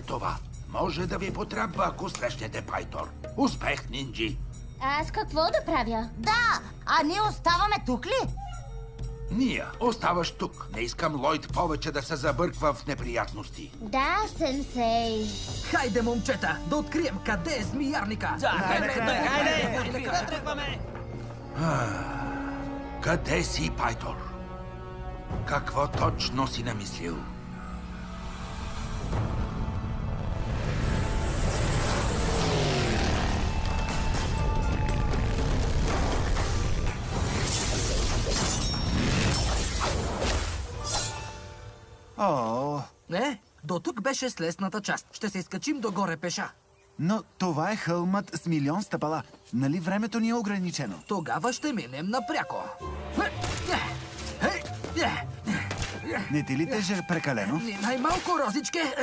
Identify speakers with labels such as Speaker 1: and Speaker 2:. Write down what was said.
Speaker 1: направете това. Може да ви потребва, ако срещнете Пайтор. Успех, нинджи!
Speaker 2: Аз какво да правя?
Speaker 3: Да, а ние оставаме тук ли?
Speaker 1: Ния, оставаш тук. Не искам Лойд повече да се забърква в неприятности.
Speaker 2: Да, сенсей.
Speaker 4: Хайде, момчета, да открием къде е змиярника!
Speaker 1: Къде си, Пайтор? Какво точно си намислил?
Speaker 5: О,
Speaker 4: До тук беше слезната част. Ще се изкачим догоре пеша.
Speaker 5: но това е хълмът с милион стъпала. Нали времето ни е ограничено?
Speaker 4: Тогава ще минем напряко.
Speaker 5: Не ти ли теже прекалено?
Speaker 4: Ни най-малко, Розичке.